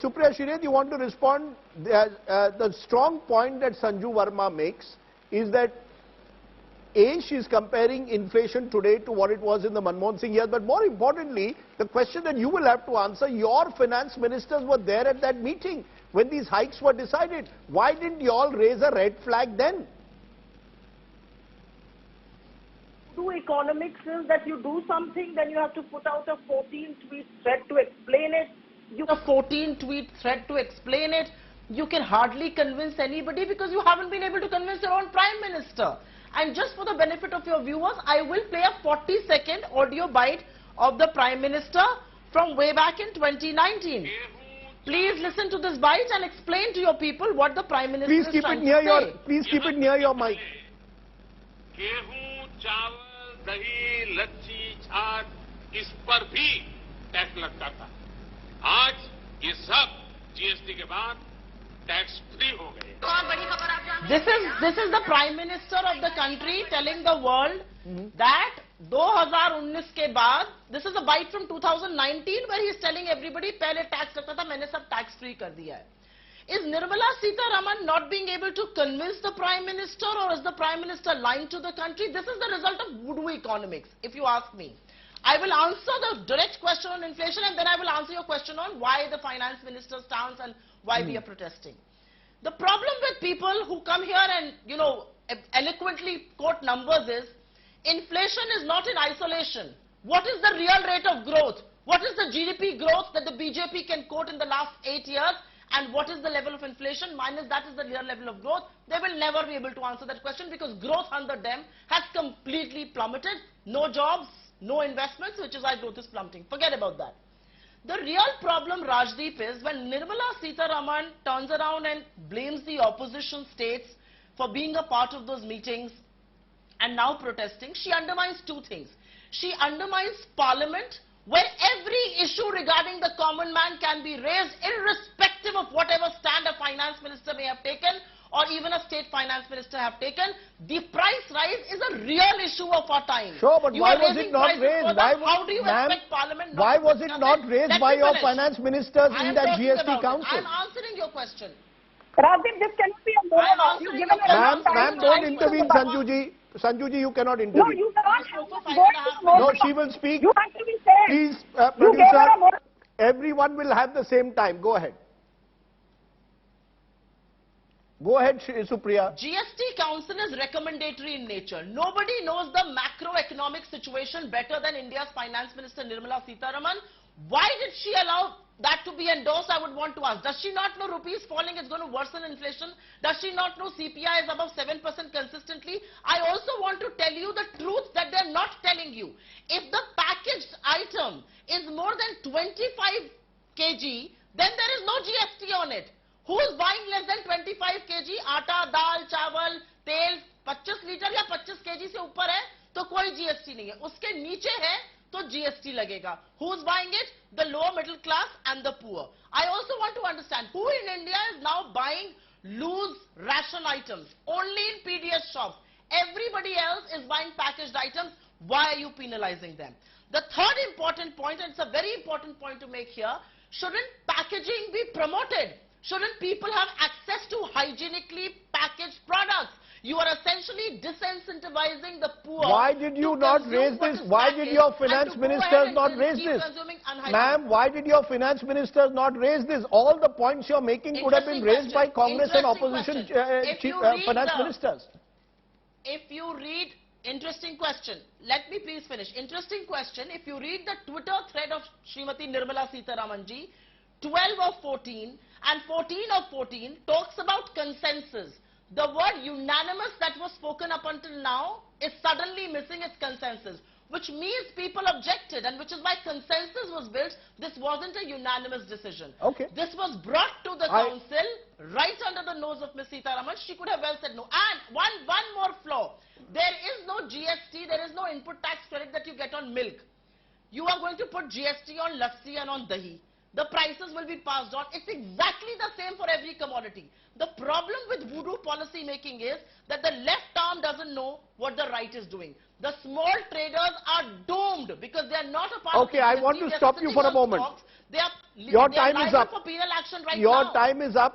Supriya Shireth, you want to respond? The strong point that Sanju Verma makes is that A, she is comparing inflation today to what it was in the Manmohan Singh years, but more importantly, the question that you will have to answer, your finance ministers were there at that meeting when these hikes were decided. Why didn't you all raise a red flag then? Do economics is that you do something, then you have to put out a 14-tweet thread to explain it. A 14-tweet thread to explain it. You can hardly convince anybody because you haven't been able to convince your own Prime Minister. And just for the benefit of your viewers, I will play a 40-second audio bite of the Prime Minister from way back in 2019. Please listen to this bite and explain to your people what the Prime Minister is trying to say. Please keep it near your mic. गेहूं, चावल, दही, लच्छी, छाछ, इस पर भी tax लगता था। आज ये सब जीएसटी के बाद टैक्स फ्री हो गए। This is the Prime Minister of the country telling the world that 2019 के बाद, this is a bite from 2019 where he is telling everybody पहले टैक्स लगता था, मैंने सब टैक्स फ्री कर दिया है। Is Nirmala Sitharaman not being able to convince the Prime Minister, or is the Prime Minister lying to the country? This is the result of voodoo economics, if you ask me. I will answer the direct question on inflation and then I will answer your question on why the Finance Minister stands and why we are protesting. The problem with people who come here and, eloquently quote numbers is, inflation is not in isolation. What is the real rate of growth? What is the GDP growth that the BJP can quote in the last 8 years? And what is the level of inflation minus that is the real level of growth? They will never be able to answer that question because growth under them has completely plummeted. No jobs, no investments, which is why growth is plummeting. Forget about that. The real problem, Rajdeep, is when Nirmala Sitharaman turns around and blames the opposition states for being a part of those meetings and now protesting, she undermines two things. She undermines Parliament, where every issue regarding the common man can be raised irrespective of whatever stand a finance minister may have taken or even a state finance minister have taken. The price rise is a real issue of our time. Sure, but why was it not raised? How do you expect Parliament not why to was it discuss not it? raised Let by me your finish. finance ministers in that GST council? I'm answering your question. Rajdeep, this cannot be a monologue. You've given enough time. Ma'am, don't intervene, Sanjuji. Sanjuji, you cannot intervene. No, you cannot have this going to a monologue. No, she will speak. You have to be fair. Please, You gave her a producer, monologue. everyone will have the same time. Go ahead. Go ahead, Supriya. GST Council is recommendatory in nature. Nobody knows the macroeconomic situation better than India's Finance Minister Nirmala Sitharaman. Why did she allow that to be endorsed, I would want to ask. Does she not know rupees falling is going to worsen inflation? Does she not know CPI is above 7% consistently? I also want to tell you the truth that they're not telling you. If the packaged item is more than 25 kg, then there is no GST on it. Who is buying less than 25 kg? Atta, dal, chawal, tel, 25 liter या 25 kg से ऊपर है तो कोई GST नहीं है. उसके नीचे है तो GST लगेगा. Who's buying it? The lower middle class and the poor. I also want to understand who in India is now buying loose ration items only in PDS shops. Everybody else is buying packaged items. Why are you penalizing them? The third important point, and it's a very important point to make here, shouldn't packaging be promoted? Shouldn't people have access to hygienically packaged products? You are essentially disincentivizing the poor. Why did you not raise this? Why did your finance ministers not raise this? Ma'am, why did your finance ministers not raise this? All the points you're making could have been raised by Congress and opposition finance ministers. If you read, interesting question. Let me please finish. Interesting question. If you read the Twitter thread of Srimati Nirmala Sitharaman ji, 12 of 14 and 14 of 14 talks about consensus. The word unanimous that was spoken up until now is suddenly missing its consensus, which means people objected, and which is why consensus was built. This wasn't a unanimous decision. Okay. This was brought to the council right under the nose of Ms. Sitharaman. She could have well said no. And one more flaw. There is no GST, there is no input tax credit that you get on milk. You are going to put GST on lassi and on dahi. the prices will be passed on. It's exactly the same for every commodity. The problem with voodoo policy making is that the left arm doesn't know what the right is doing. The small traders are doomed because they are not a part Okay, of the I want GST. to stop you for a moment. They are Your time is liable up. for penal action right now. Your time is up.